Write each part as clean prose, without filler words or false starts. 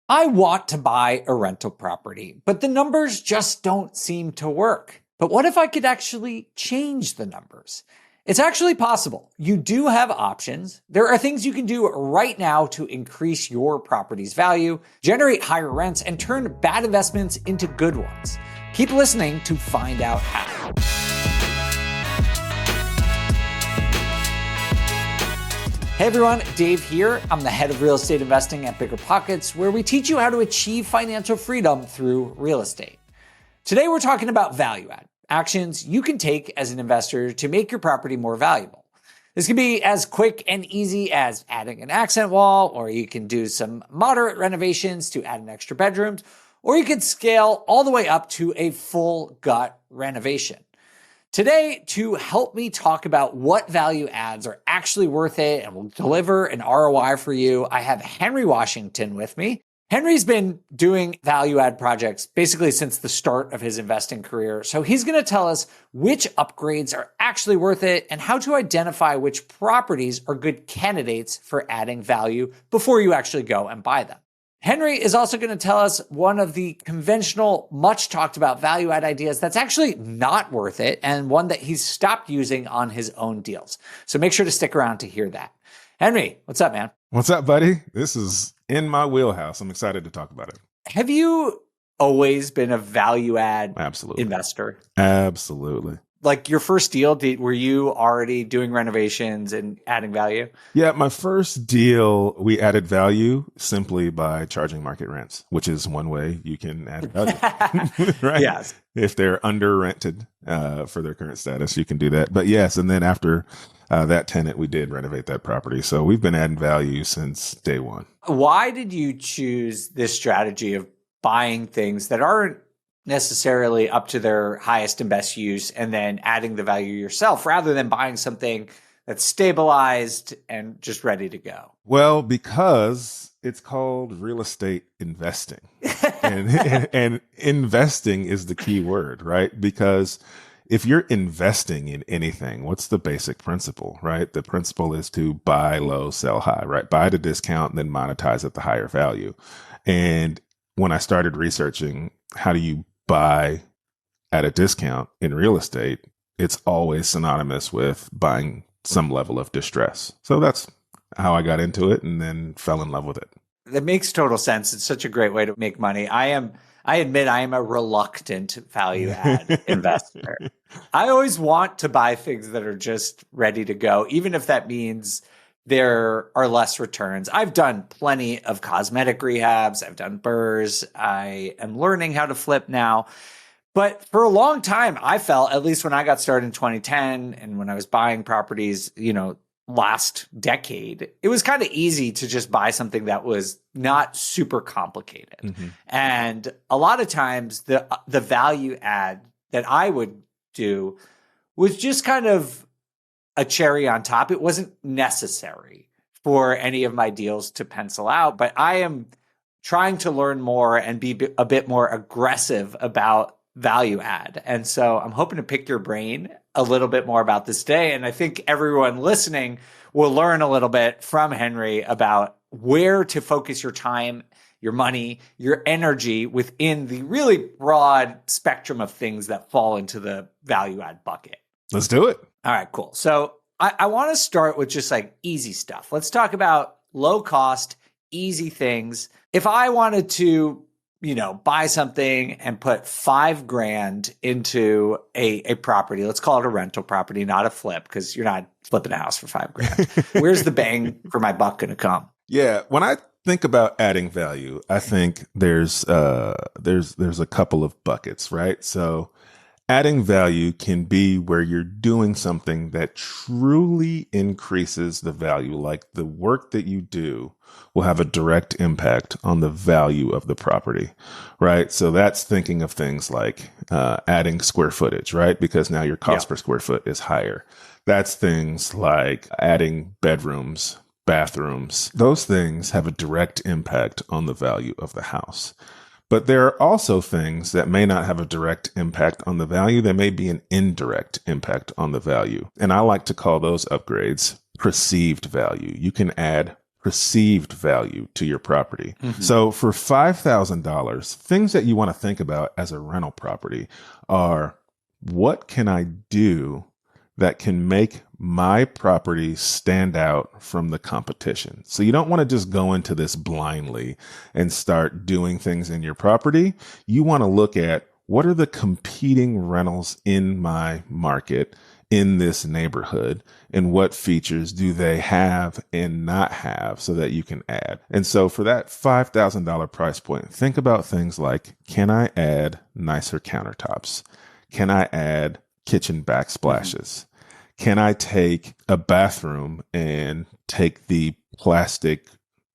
I want to buy a rental property, but the numbers just don't seem to work. But what if I could actually change the numbers? It's actually possible. You do have options. There are things you can do right now to increase your property's value, generate higher rents, and turn bad investments into good ones. Keep listening to find out how. Hey everyone, Dave here. I'm the head of real estate investing at BiggerPockets, where we teach you how to achieve financial freedom through real estate. Today we're talking about value add, actions you can take as an investor to make your property more valuable. This can be as quick and easy as adding an accent wall, or you can do some moderate renovations to add an extra bedrooms, or you could scale all the way up to a full gut renovation. Today, to help me talk about what value adds are actually worth it and will deliver an ROI for you, I have Henry Washington with me. Henry's been doing value add projects basically since the start of his investing career. So he's going to tell us which upgrades are actually worth it and how to identify which properties are good candidates for adding value before you actually go and buy them. Henry is also going to tell us one of the conventional, much talked about value add ideas that's actually not worth it and one that he's stopped using on his own deals. So make sure to stick around to hear that. Henry, what's up, man? What's up, buddy? This is in my wheelhouse. I'm excited to talk about it. Have you always been a value add Absolutely. investor? Absolutely. Like your first deal, were you already doing renovations and adding value? Yeah, my first deal, we added value simply by charging market rents, which is one way you can add value, right? Yes. If they're under rented for their current status, you can do that. But yes, and then after that tenant, we did renovate that property. So we've been adding value since day one. Why did you choose this strategy of buying things that aren't necessarily up to their highest and best use and then adding the value yourself rather than buying something that's stabilized and just ready to go? Well, because it's called real estate investing and investing is the key word, right? Because if you're investing in anything, what's the basic principle, right? The principle is to buy low, sell high, right? Buy at a discount and then monetize at the higher value. And when I started researching how do you buy at a discount in real estate, it's always synonymous with buying some level of distress. So that's how I got into it and then fell in love with it. That makes total sense. It's such a great way to make money. I admit I am a reluctant value add investor. I always want to buy things that are just ready to go, even if that means there are less returns. I've done plenty of cosmetic rehabs. I've done burrs. I am learning how to flip now. But for a long time, I felt, at least when I got started in 2010 and when I was buying properties, last decade, it was kind of easy to just buy something that was not super complicated. Mm-hmm. And a lot of times the value add that I would do was just kind of a cherry on top. It wasn't necessary for any of my deals to pencil out, but I am trying to learn more and be a bit more aggressive about value add. And so I'm hoping to pick your brain a little bit more about this today. And I think everyone listening will learn a little bit from Henry about where to focus your time, your money, your energy within the really broad spectrum of things that fall into the value add bucket. Let's do it. All right, cool. So I want to start with just like easy stuff. Let's talk about low cost, easy things. If I wanted to, buy something and put $5,000 into a property, let's call it a rental property, not a flip, because you're not flipping a house for $5,000. Where's the bang for my buck going to come? Yeah. When I think about adding value, I think there's a couple of buckets, right? So adding value can be where you're doing something that truly increases the value, like the work that you do will have a direct impact on the value of the property, right? So that's thinking of things like adding square footage, right? Because now your cost per square foot is higher. That's things like adding bedrooms, bathrooms. Those things have a direct impact on the value of the house. But there are also things that may not have a direct impact on the value. There may be an indirect impact on the value. And I like to call those upgrades perceived value. You can add perceived value to your property. Mm-hmm. So for $5,000, things that you want to think about as a rental property are, what can I do that can make my property stand out from the competition? So you don't want to just go into this blindly and start doing things in your property. You want to look at, what are the competing rentals in my market, in this neighborhood, and what features do they have and not have so that you can add? And so for that $5,000 price point, think about things like, can I add nicer countertops? Can I add kitchen backsplashes? Can I take a bathroom and take the plastic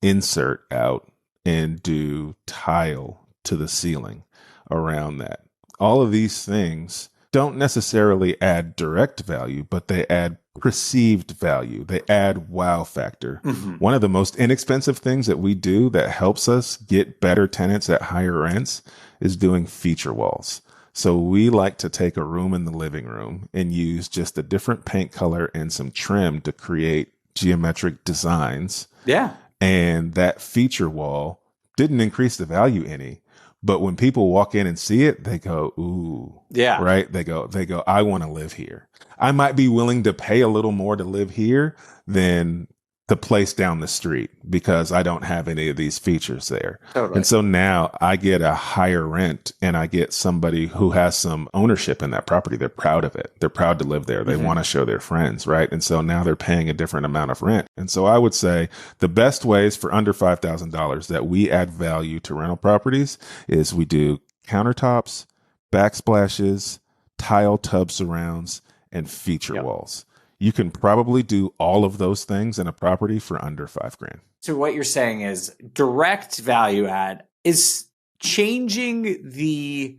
insert out and do tile to the ceiling around that? All of these things don't necessarily add direct value, but they add perceived value. They add wow factor. Mm-hmm. One of the most inexpensive things that we do that helps us get better tenants at higher rents is doing feature walls. So we like to take a room in the living room and use just a different paint color and some trim to create geometric designs. Yeah. And that feature wall didn't increase the value any. But when people walk in and see it, they go, ooh, yeah, right? They go, I want to live here. I might be willing to pay a little more to live here than the place down the street because I don't have any of these features there. Totally. And so now I get a higher rent and I get somebody who has some ownership in that property. They're proud of it. They're proud to live there. They want to show their friends, right? And so now they're paying a different amount of rent. And so I would say the best ways for under $5,000 that we add value to rental properties is we do countertops, backsplashes, tile tub surrounds, and feature walls. You can probably do all of those things in a property for under $5,000. So what you're saying is direct value add is changing the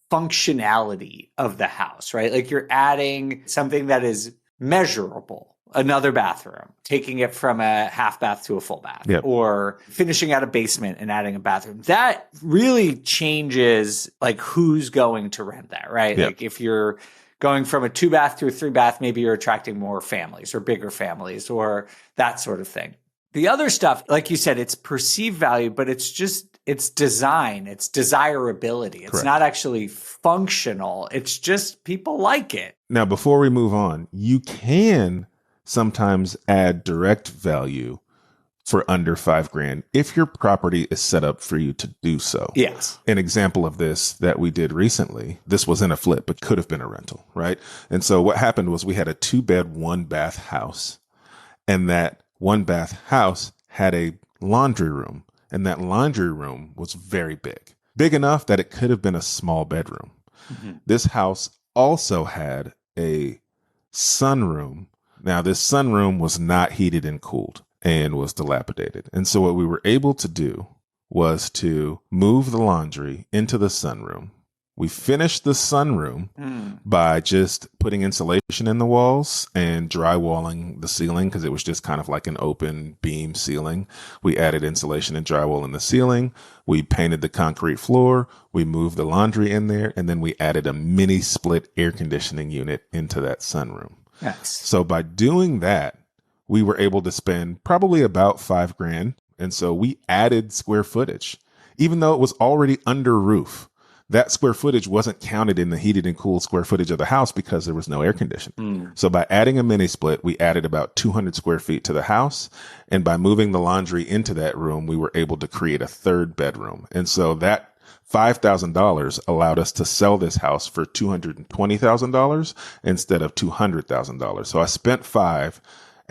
functionality of the house, right? Like you're adding something that is measurable, another bathroom, taking it from a half bath to a full bath, or finishing out a basement and adding a bathroom. That really changes like who's going to rent that, right? Like if you're going from a 2-bath to a 3-bath, maybe you're attracting more families or bigger families or that sort of thing. The other stuff, like you said, it's perceived value, but it's design, it's desirability. It's not actually functional. It's just people like it. Now, before we move on, you can sometimes add direct value for under $5,000 if your property is set up for you to do so. Yes. An example of this that we did recently, this wasn't a flip, but could have been a rental, right? And so what happened was we had a 2-bed, 1-bath house, and that 1-bath house had a laundry room, and that laundry room was very big enough that it could have been a small bedroom. This house also had a sunroom. Now, this sunroom was not heated and cooled and was dilapidated. And so what we were able to do was to move the laundry into the sunroom. We finished the sunroom by just putting insulation in the walls and drywalling the ceiling because it was just kind of like an open beam ceiling. We added insulation and drywall in the ceiling. We painted the concrete floor. We moved the laundry in there. And then we added a mini split air conditioning unit into that sunroom. Nice. So by doing that, we were able to spend probably about $5,000. And so we added square footage, even though it was already under roof. That square footage wasn't counted in the heated and cooled square footage of the house because there was no air conditioning. So by adding a mini split, we added about 200 square feet to the house. And by moving the laundry into that room, we were able to create a 3rd bedroom. And so that $5,000 allowed us to sell this house for $220,000 instead of $200,000. So I spent $5,000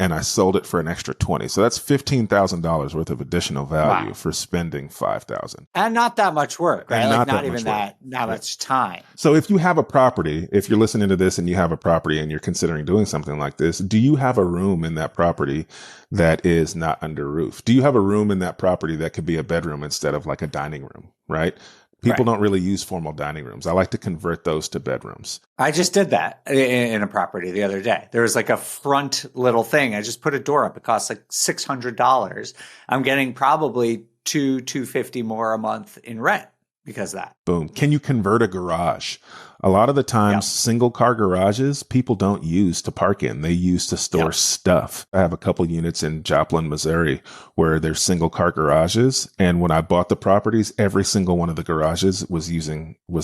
and I sold it for an extra $20,000. So that's $15,000 worth of additional value for spending $5,000. And not that much work, right? And like not even that much time. So if you have a property, if you're listening to this and you have a property and you're considering doing something like this, do you have a room in that property that is not under roof? Do you have a room in that property that could be a bedroom instead of like a dining room, right? People don't really use formal dining rooms. I like to convert those to bedrooms. I just did that in a property the other day. There was like a front little thing. I just put a door up. It costs like $600. I'm getting probably $250 more a month in rent. because of that. Boom. Can you convert a garage? A lot of the times, single car garages, people don't use to park in. They use to store stuff. I have a couple units in Joplin, Missouri, where there's single car garages. And when I bought the properties, every single one of the garages was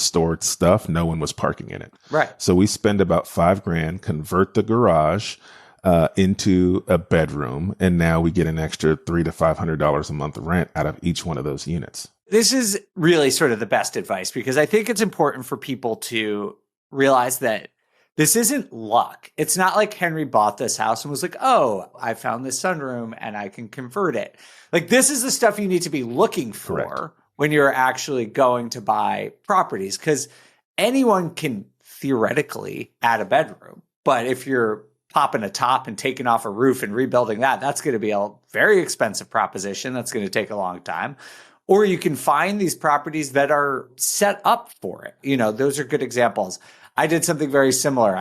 stored stuff. No one was parking in it. Right. So we spend about $5,000, convert the garage into a bedroom. And now we get an extra $300 to $500 a month rent out of each one of those units. This is really sort of the best advice, because I think it's important for people to realize that this isn't luck. It's not like Henry bought this house and was like, oh, I found this sunroom and I can convert it. Like, this is the stuff you need to be looking for. Correct. When you're actually going to buy properties, because anyone can theoretically add a bedroom. But if you're popping a top and taking off a roof and rebuilding that, that's going to be a very expensive proposition. That's going to take a long time. Or you can find these properties that are set up for it. You know, those are good examples. I did something very similar.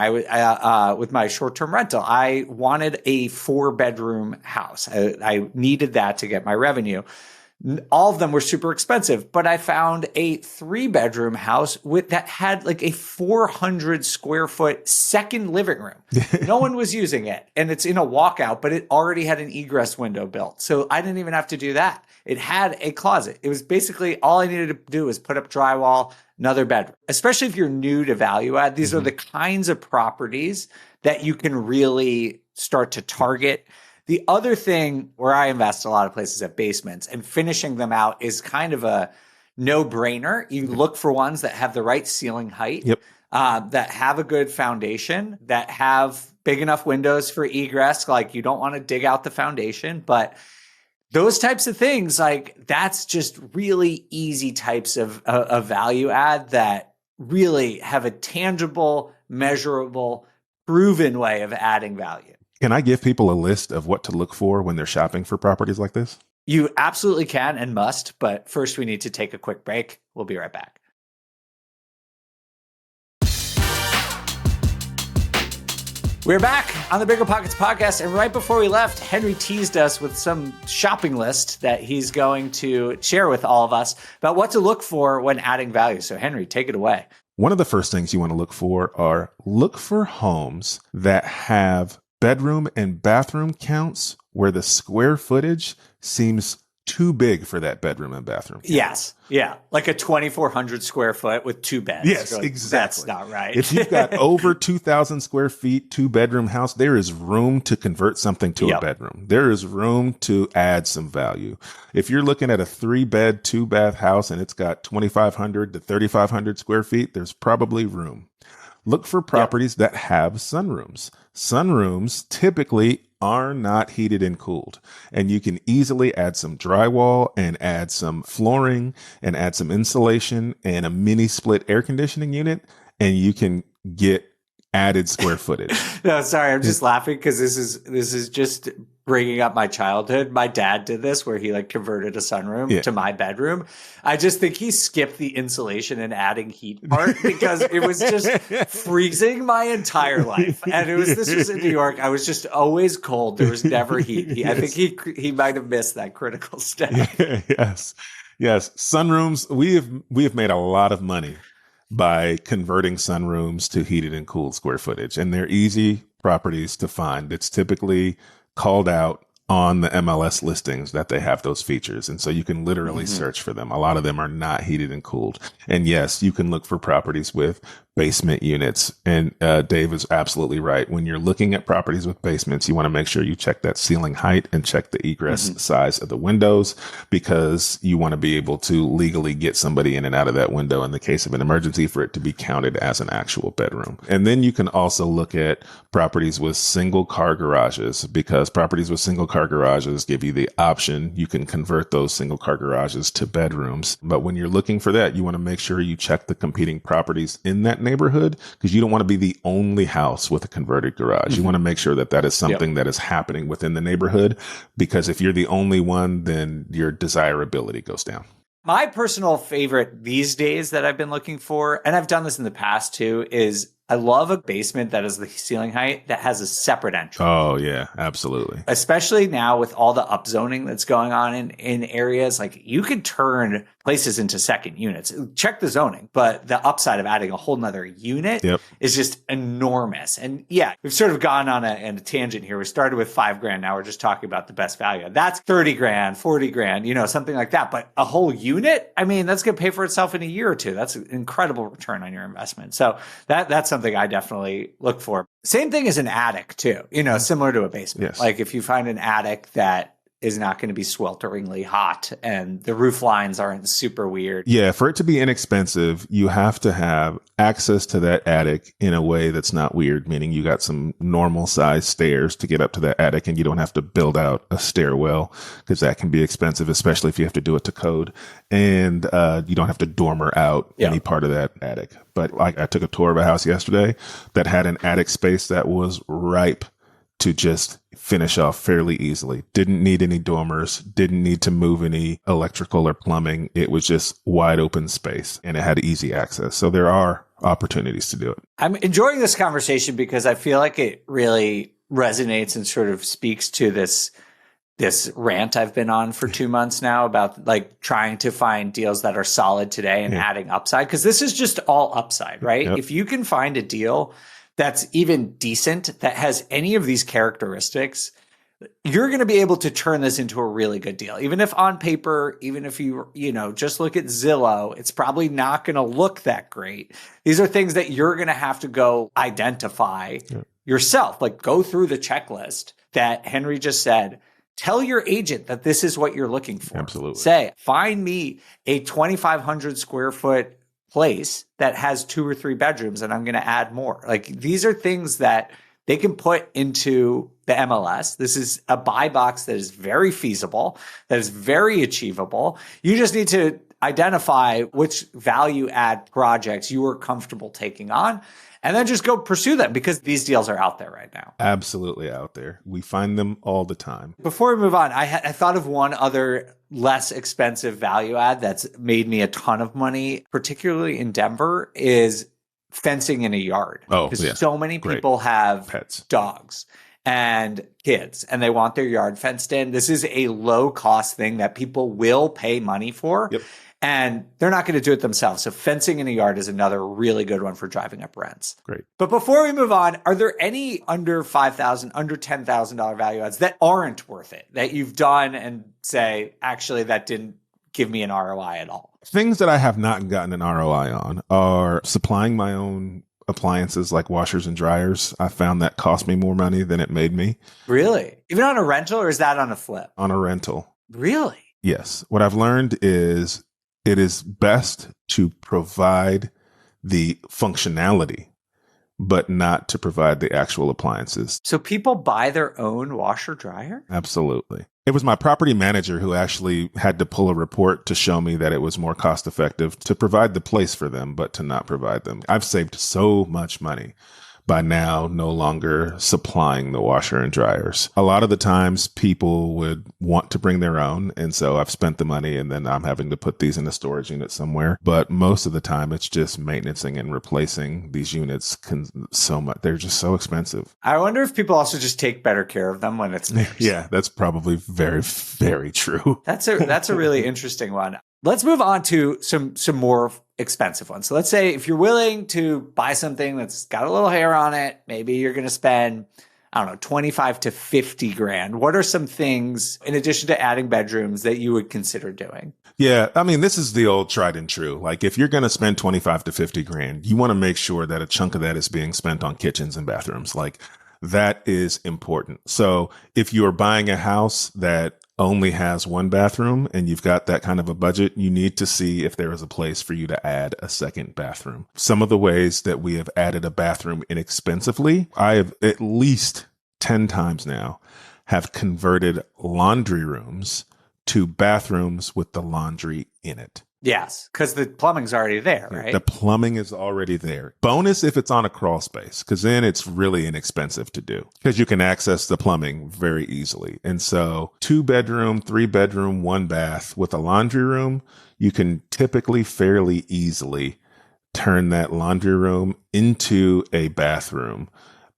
With my short-term rental, I wanted a 4-bedroom house. I needed that to get my revenue. All of them were super expensive, but I found a 3-bedroom house that had like a 400 square foot second living room. No one was using it. And it's in a walkout, but it already had an egress window built. So I didn't even have to do that. It had a closet. It was basically all I needed to do was put up drywall, another bedroom. Especially if you're new to value add, these are the kinds of properties that you can really start to target. The other thing where I invest a lot of places at basements, and finishing them out is kind of a no-brainer. You look for ones that have the right ceiling height, that have a good foundation, that have big enough windows for egress. Like, you don't want to dig out the foundation, but those types of things, like, that's just really easy types of value add that really have a tangible, measurable, proven way of adding value. Can I give people a list of what to look for when they're shopping for properties like this? You absolutely can and must, but first we need to take a quick break. We'll be right back. We're back on the BiggerPockets podcast, and right before we left, Henry teased us with some shopping list that he's going to share with all of us about what to look for when adding value. So Henry, take it away. One of the first things you want to look for homes that have bedroom and bathroom counts where the square footage seems too big for that bedroom and bathroom count. Yes. Yeah. Like a 2,400 square foot with 2 beds. Yes, like, exactly. That's not right. If you've got over 2,000 square feet, 2-bedroom house, there is room to convert something to a bedroom. There is room to add some value. If you're looking at a 3-bed, 2-bath house and it's got 2,500 to 3,500 square feet, there's probably room. Look for properties that have sunrooms. Sunrooms typically are not heated and cooled, and you can easily add some drywall and add some flooring and add some insulation and a mini split air conditioning unit, and you can get added square footage. No, sorry, I'm just laughing because this is just bringing up my childhood. My dad did this where he like converted a sunroom to my bedroom. I just think he skipped the insulation and adding heat part because it was just freezing my entire life. And this was in New York. I was just always cold. There was never heat. I think he might have missed that critical step. Yes. Sunrooms. We have made a lot of money by converting sunrooms to heated and cooled square footage. And they're easy properties to find. It's typically called out on the MLS listings that they have those features. And so you can literally search for them. A lot of them are not heated and cooled. And yes, you can look for properties with basement units. And Dave is absolutely right. When you're looking at properties with basements, you want to make sure you check that ceiling height and check the egress size of the windows, because you want to be able to legally get somebody in and out of that window in the case of an emergency for it to be counted as an actual bedroom. And then you can also look at properties with single car garages, because properties with single car garages give you the option. You can convert those single car garages to bedrooms. But when you're looking for that, you want to make sure you check the competing properties in that neighborhood, because you don't want to be the only house with a converted garage. You want to make sure that that is something that is happening within the neighborhood, because if you're the only one, then your desirability goes down. My personal favorite these days that I've been looking for, and I've done this in the past too, is I love a basement that is the ceiling height that has a separate entrance. Oh, yeah, absolutely. Especially now with all the upzoning that's going on in areas, like you could turn places into second units. Check the zoning, but the upside of adding a whole nother unit is just enormous. And yeah, we've sort of gone on a tangent here. We started with $5,000. Now we're just talking about the best value. That's $30,000, $40,000, something like that. But a whole unit, I mean, that's going to pay for itself in a year or two. That's an incredible return on your investment. So that's something I definitely look for. Same thing as an attic too, similar to a basement. Yes. Like if you find an attic that is not going to be swelteringly hot and the roof lines aren't super weird. Yeah, for it to be inexpensive, you have to have access to that attic in a way that's not weird, meaning you got some normal size stairs to get up to that attic and you don't have to build out a stairwell because that can be expensive, especially if you have to do it to code. And you don't have to dormer out any part of that attic. But like I took a tour of a house yesterday that had an attic space that was ripe to just finish off fairly easily. Didn't need any dormers, didn't need to move any electrical or plumbing. It was just wide open space and it had easy access. So there are opportunities to do it. I'm enjoying this conversation because I feel like it really resonates and sort of speaks to this rant I've been on for 2 months now about like trying to find deals that are solid today and adding upside. Cause this is just all upside, right? If you can find a deal that's even decent, that has any of these characteristics, you're going to be able to turn this into a really good deal. Even if on paper, even if you just look at Zillow, it's probably not going to look that great. These are things that you're going to have to go identify yourself, like go through the checklist that Henry just said. Tell your agent that this is what you're looking for. Absolutely. Say, find me a 2,500 square foot place that has 2 or 3 bedrooms and I'm going to add more. Like these are things that they can put into the MLS. This is a buy box that is very feasible, that is very achievable. You just need to identify which value add projects you are comfortable taking on and then just go pursue them because these deals are out there right now. Absolutely out there. We find them all the time. Before we move on, I thought of one other less expensive value add that's made me a ton of money, particularly in Denver, is fencing in a yard. Oh, because so many people have pets, dogs and kids, and they want their yard fenced in. This is a low cost thing that people will pay money for. And they're not going to do it themselves. So fencing in a yard is another really good one for driving up rents. Great. But before we move on, are there any under $5,000, under $10,000 value adds that aren't worth it, that you've done and say, actually, that didn't give me an ROI at all? Things that I have not gotten an ROI on are supplying my own appliances like washers and dryers. I found that cost me more money than it made me. Really? Even on a rental, or is that on a flip? On a rental. Really? Yes. What I've learned is it is best to provide the functionality, but not to provide the actual appliances. So people buy their own washer dryer? Absolutely. It was my property manager who actually had to pull a report to show me that it was more cost effective to provide the place for them, but to not provide them. I've saved so much money by now no longer supplying the washer and dryers. A lot of the times people would want to bring their own. And so I've spent the money and then I'm having to put these in a storage unit somewhere. But most of the time it's just maintaining and replacing these units so much. They're just so expensive. I wonder if people also just take better care of them when it's theirs. Yeah, that's probably very, very true. That's a really interesting one. Let's move on to some more expensive ones. So let's say if you're willing to buy something that's got a little hair on it, maybe you're going to spend, I don't know, 25 to 50 grand. What are some things in addition to adding bedrooms that you would consider doing? Yeah. I mean, this is the old tried and true. Like if you're going to spend 25 to 50 grand, you want to make sure that a chunk of that is being spent on kitchens and bathrooms. Like that is important. So if you're buying a house that only has 1 bathroom and you've got that kind of a budget, you need to see if there is a place for you to add a second bathroom. Some of the ways that we have added a bathroom inexpensively, I have at least 10 times now have converted laundry rooms to bathrooms with the laundry in it. Yes, because the plumbing's already there, right? The plumbing is already there. Bonus if it's on a crawl space, because then it's really inexpensive to do because you can access the plumbing very easily. And so 2 bedroom, 3 bedroom, 1 bath with a laundry room, you can typically fairly easily turn that laundry room into a bathroom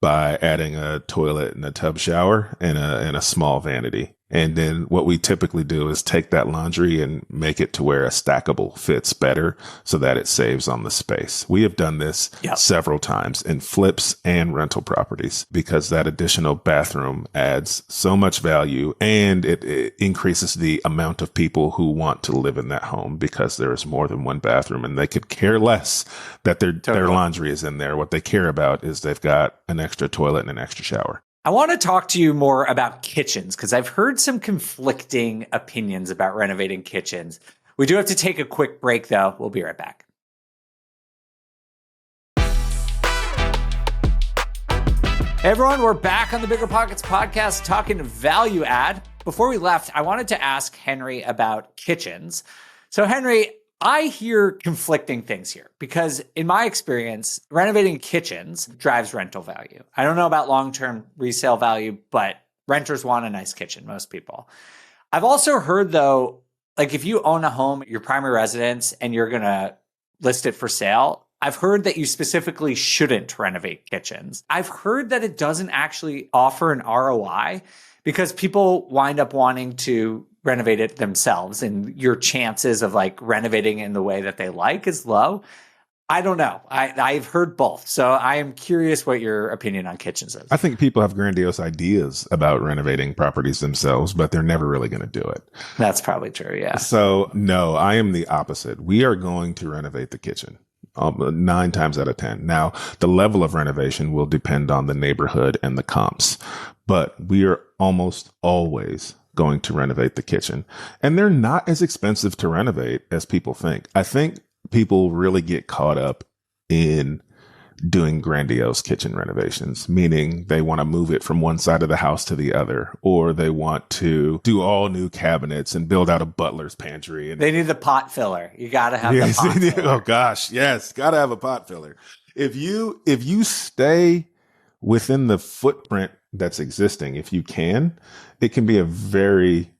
by adding a toilet and a tub shower and a small vanity. And then what we typically do is take that laundry and make it to where a stackable fits better so that it saves on the space. We have done this several times in flips and rental properties because that additional bathroom adds so much value, and it increases the amount of people who want to live in that home because there is more than one bathroom, and they could care less that their laundry is in there. What they care about is they've got an extra toilet and an extra shower. I want to talk to you more about kitchens because I've heard some conflicting opinions about renovating kitchens. We do have to take a quick break, though. We'll be right back. Hey, everyone. We're back on the BiggerPockets podcast talking value add. Before we left, I wanted to ask Henry about kitchens. So, Henry, I hear conflicting things here because in my experience, renovating kitchens drives rental value. I don't know about long-term resale value, but renters want a nice kitchen, most people. I've also heard though, like if you own a home, your primary residence, and you're going to list it for sale, I've heard that you specifically shouldn't renovate kitchens. I've heard that it doesn't actually offer an ROI because people wind up wanting to renovate it themselves and your chances of like renovating in the way that they like is low. I don't know. I've heard both. So I am curious what your opinion on kitchens is. I think people have grandiose ideas about renovating properties themselves, but they're never really going to do it. That's probably true. Yeah. So no, I am the opposite. We are going to renovate the kitchen. 9 times out of 10. Now, the level of renovation will depend on the neighborhood and the comps, but we are almost always going to renovate the kitchen. And they're not as expensive to renovate as people think. I think people really get caught up in doing grandiose kitchen renovations, meaning they want to move it from one side of the house to the other, or they want to do all new cabinets and build out a butler's pantry. And they need the pot filler. You got to have the pot filler. Oh gosh, yes, got to have a pot filler. If you stay within the footprint that's existing, if you can, it can be a very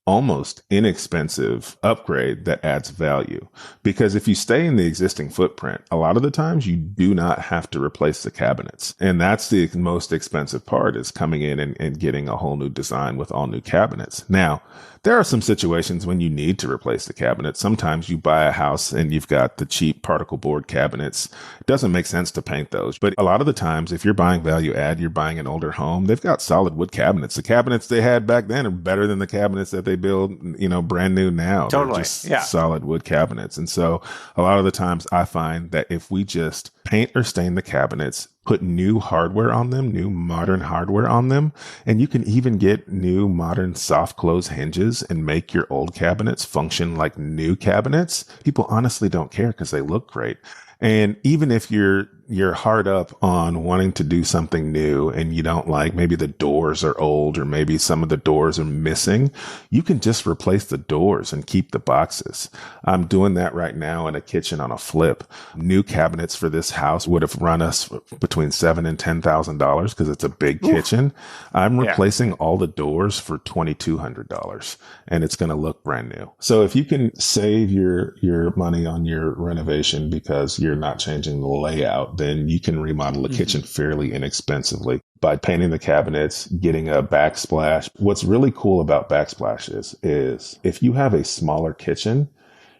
almost inexpensive upgrade that adds value. Because if you stay in the existing footprint, a lot of the times you do not have to replace the cabinets. And that's the most expensive part, is coming in and getting a whole new design with all new cabinets. Now, there are some situations when you need to replace the cabinets. Sometimes you buy a house and you've got the cheap particle board cabinets. It doesn't make sense to paint those. But a lot of the times, if you're buying value add, you're buying an older home, they've got solid wood cabinets. The cabinets they had back then are better than the cabinets that they build, brand new now. Totally. They're just solid wood cabinets. And so a lot of the times I find that if we just paint or stain the cabinets, put new hardware on them, new modern hardware on them, and you can even get new modern soft close hinges and make your old cabinets function like new cabinets. People honestly don't care because they look great. And even if you're hard up on wanting to do something new and you don't like, maybe the doors are old or maybe some of the doors are missing, you can just replace the doors and keep the boxes. I'm doing that right now in a kitchen on a flip. New cabinets for this house would have run us between $7,000 and $10,000 because it's a big kitchen. I'm replacing all the doors for $2,200 and it's going to look brand new. So if you can save your money on your renovation because you're not changing the layout, then you can remodel a kitchen fairly inexpensively by painting the cabinets, getting a backsplash. What's really cool about backsplashes is if you have a smaller kitchen,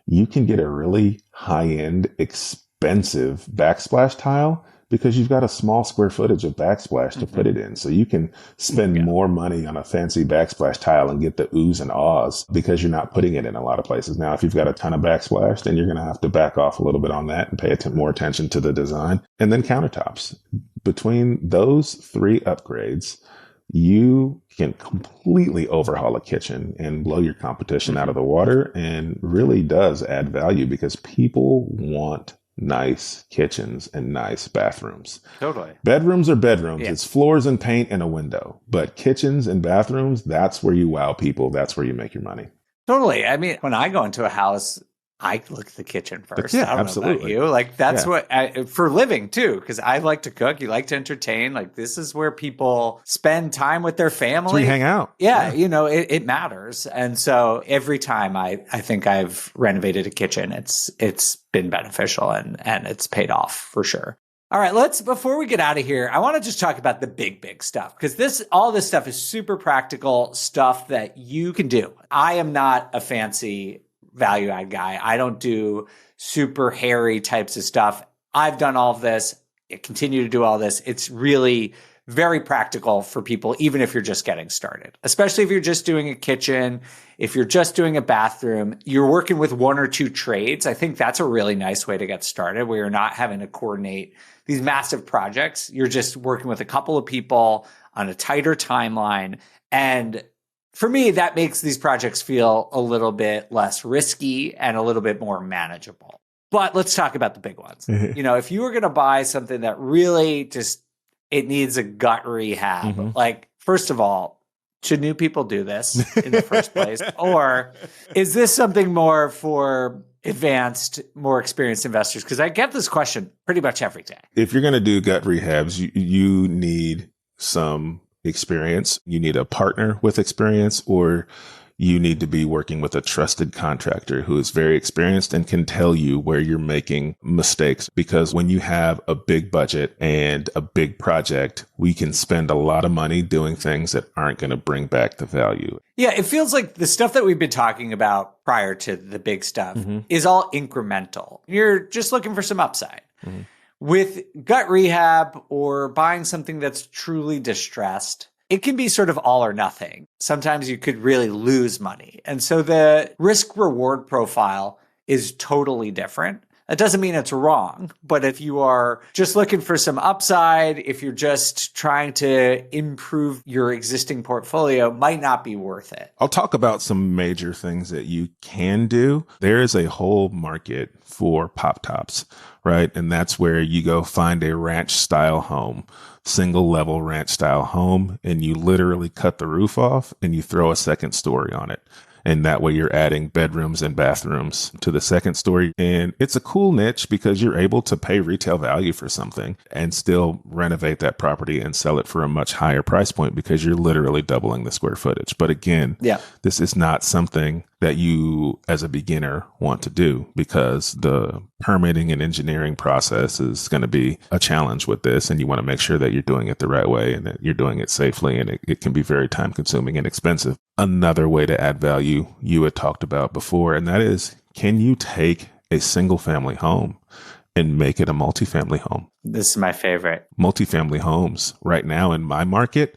you can get a really high-end, expensive backsplash tile because you've got a small square footage of backsplash to put it in. So you can spend more money on a fancy backsplash tile and get the oohs and ahs because you're not putting it in a lot of places. Now, if you've got a ton of backsplash, then you're going to have to back off a little bit on that and pay more attention to the design. And then countertops. Between those 3 upgrades, you can completely overhaul a kitchen and blow your competition out of the water, and really does add value because people want nice kitchens and nice bathrooms. Totally. Bedrooms are bedrooms. Yeah. It's floors and paint and a window. But kitchens and bathrooms, that's where you wow people. That's where you make your money. Totally. I mean, when I go into a house, I look at the kitchen first. Yeah, I don't know about absolutely. you. Like that's Yeah. what for living too, because I like to cook. You like to entertain. Like this is where people spend time with their That's where you family. hang out. Yeah, it matters. And so every time I think I've renovated a kitchen, it's been beneficial and it's paid off for sure. All right, before we get out of here, I want to just talk about the big stuff because all this stuff is super practical stuff that you can do. I am not a fancy value add guy. I don't do super hairy types of stuff. I've done all of this. I continue to do all this. It's really very practical for people, even if you're just getting started, especially if you're just doing a kitchen, if you're just doing a bathroom, you're working with one or two trades. I think that's a really nice way to get started where you're not having to coordinate these massive projects. You're just working with a couple of people on a tighter timeline. And for me, that makes these projects feel a little bit less risky and a little bit more manageable. But let's talk about the big ones. If you were going to buy something that really just, it needs a gut rehab, like, first of all, should new people do this in the first place? Or is this something more for advanced, more experienced investors? Because I get this question pretty much every day. If you're going to do gut rehabs, you need some experience. You need a partner with experience, or you need to be working with a trusted contractor who is very experienced and can tell you where you're making mistakes. Because when you have a big budget and a big project, we can spend a lot of money doing things that aren't going to bring back the value. Yeah, it feels like the stuff that we've been talking about prior to the big stuff is all incremental. You're just looking for some upside. With gut rehab or buying something that's truly distressed, it can be sort of all or nothing. Sometimes you could really lose money. And so the risk reward profile is totally different. That doesn't mean it's wrong, but if you are just looking for some upside, if you're just trying to improve your existing portfolio, might not be worth it. I'll talk about some major things that you can do. There is a whole market for pop tops, right? And that's where you go find a ranch style home, single level ranch style home, and you literally cut the roof off and you throw a second story on it. And that way you're adding bedrooms and bathrooms to the second story. And it's a cool niche because you're able to pay retail value for something and still renovate that property and sell it for a much higher price point because you're literally doubling the square footage. But again, this is not something that you as a beginner want to do because the permitting and engineering process is going to be a challenge with this. And you want to make sure that you're doing it the right way and that you're doing it safely. And it can be very time consuming and expensive. Another way to add value you had talked about before, and that is, can you take a single family home and make it a multifamily home? This is my favorite. Multifamily homes right now in my market,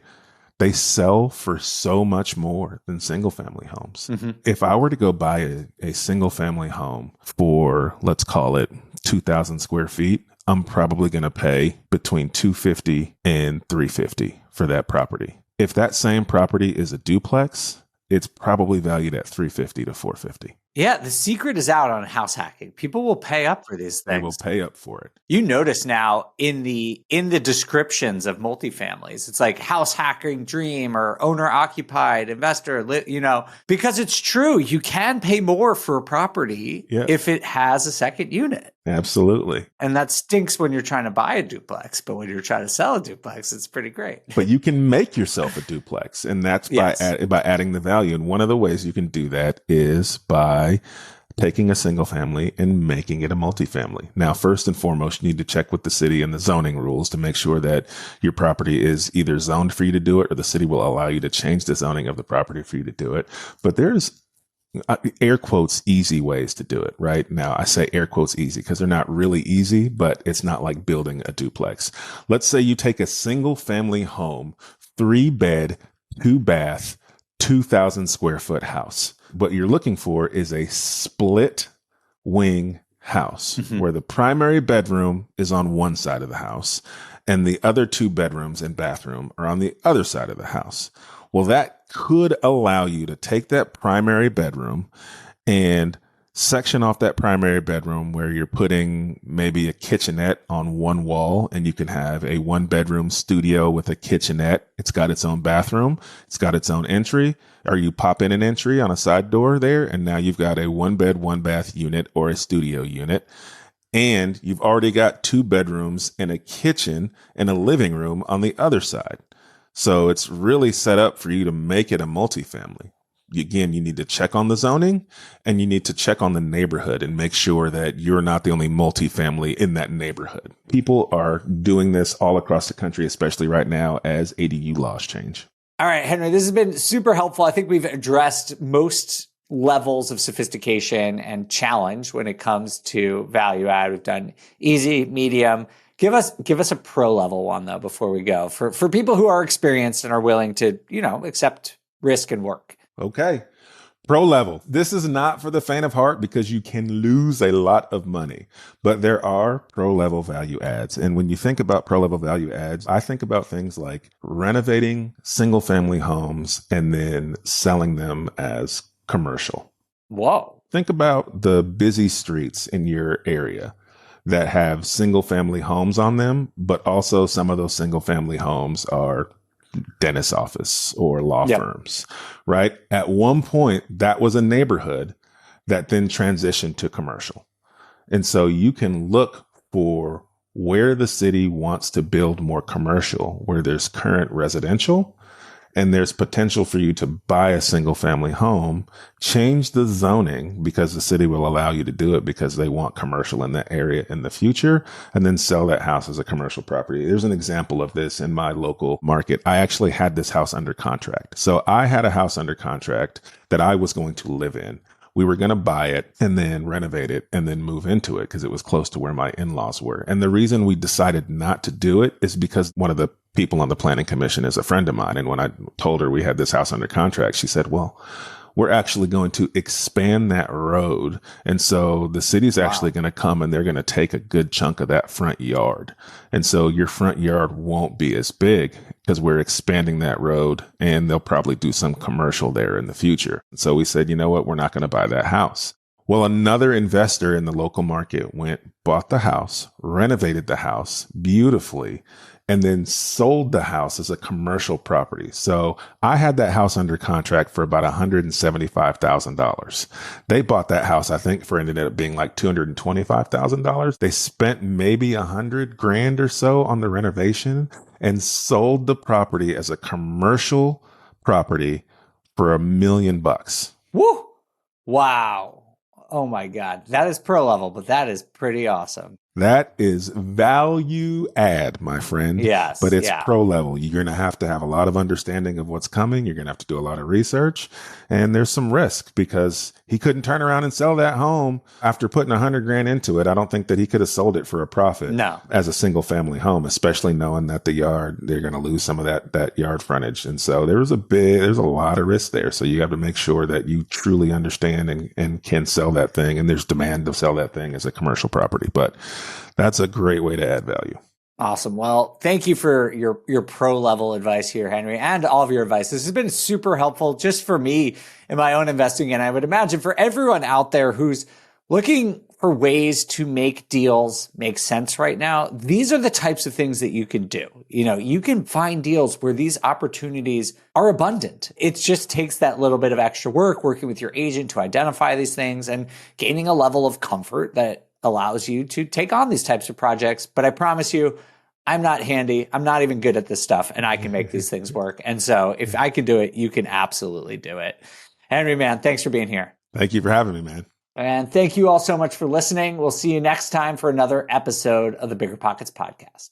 they sell for so much more than single family homes. If I were to go buy a single family home for, let's call it 2,000 square feet, I'm probably going to pay between $250 and $350 for that property. If that same property is a duplex, it's probably valued at $350 to $450. Yeah, the secret is out on house hacking. People will pay up for these things. They will pay up for it. You notice now in the descriptions of multifamilies, it's like house hacking dream or owner occupied investor, because it's true. You can pay more for a property if it has a second unit. Absolutely. And that stinks when you're trying to buy a duplex, but when you're trying to sell a duplex, it's pretty great. But you can make yourself a duplex, and that's by adding the value. And one of the ways you can do that is by taking a single family and making it a multifamily. Now, first and foremost, you need to check with the city and the zoning rules to make sure that your property is either zoned for you to do it or the city will allow you to change the zoning of the property for you to do it. But there's air quotes easy ways to do it right now. I say air quotes easy because they're not really easy, but it's not like building a duplex. Let's say you take a single family home, 3-bed, 2-bath, 2,000 square foot house. What you're looking for is a split wing house where the primary bedroom is on one side of the house and the other 2 bedrooms and bathroom are on the other side of the house. Well, that could allow you to take that primary bedroom and section off that primary bedroom where you're putting maybe a kitchenette on one wall, and you can have a 1-bedroom studio with a kitchenette. It's got its own bathroom. It's got its own entry, or you pop in an entry on a side door there, and now you've got a 1-bed, 1-bath unit or a studio unit. And you've already got 2 bedrooms and a kitchen and a living room on the other side. So it's really set up for you to make it a multifamily. Again, you need to check on the zoning, and you need to check on the neighborhood and make sure that you're not the only multifamily in that neighborhood. People are doing this all across the country, especially right now as ADU laws change. All right, Henry, this has been super helpful. I think we've addressed most levels of sophistication and challenge when it comes to value add. We've done easy, medium. Give us a pro level one though before we go, for people who are experienced and are willing to, accept risk and work. Okay. Pro level. This is not for the faint of heart because you can lose a lot of money, but there are pro level value adds. And when you think about pro level value adds, I think about things like renovating single family homes and then selling them as commercial. Whoa. Think about the busy streets in your area that have single family homes on them, but also some of those single family homes are dentist office or law firms, right? At one point, that was a neighborhood that then transitioned to commercial. And so you can look for where the city wants to build more commercial, where there's current residential, and there's potential for you to buy a single family home, change the zoning because the city will allow you to do it because they want commercial in that area in the future, and then sell that house as a commercial property. There's an example of this in my local market. I actually had this house under contract. So I had a house under contract that I was going to live in. We were going to buy it and then renovate it and then move into it because it was close to where my in-laws were. And the reason we decided not to do it is because one of the people on the planning commission is a friend of mine. And when I told her we had this house under contract, she said, well, we're actually going to expand that road. And so the city's actually going to come and they're going to take a good chunk of that front yard. And so your front yard won't be as big because we're expanding that road, and they'll probably do some commercial there in the future. And so we said, you know what? We're not going to buy that house. Well, another investor in the local market bought the house, renovated the house beautifully, and then sold the house as a commercial property. So I had that house under contract for about $175,000. They bought that house, I think, for ended up being like $225,000. They spent maybe $100,000 or so on the renovation and sold the property as a commercial property for $1 million. Woo! Wow. Oh my God. That is pro level, but that is pretty awesome. That is value add, my friend. Yes. But it's pro level. You're going to have a lot of understanding of what's coming. You're going to have to do a lot of research, and there's some risk because he couldn't turn around and sell that home after putting $100,000 into it. I don't think that he could have sold it for a profit as a single family home, especially knowing that they're going to lose some of that yard frontage. And so there's a lot of risk there. So you have to make sure that you truly understand and can sell that thing. And there's demand to sell that thing as a commercial property, but that's a great way to add value. Awesome. Well, thank you for your pro level advice here, Henry, and all of your advice. This has been super helpful just for me in my own investing. And I would imagine for everyone out there who's looking for ways to make deals make sense right now, these are the types of things that you can do. You can find deals where these opportunities are abundant. It just takes that little bit of extra work working with your agent to identify these things and gaining a level of comfort that allows you to take on these types of projects. But I promise you, I'm not handy. I'm not even good at this stuff, and I can make these things work. And so if I can do it, you can absolutely do it. Henry, man, thanks for being here. Thank you for having me, man. And thank you all so much for listening. We'll see you next time for another episode of the BiggerPockets podcast.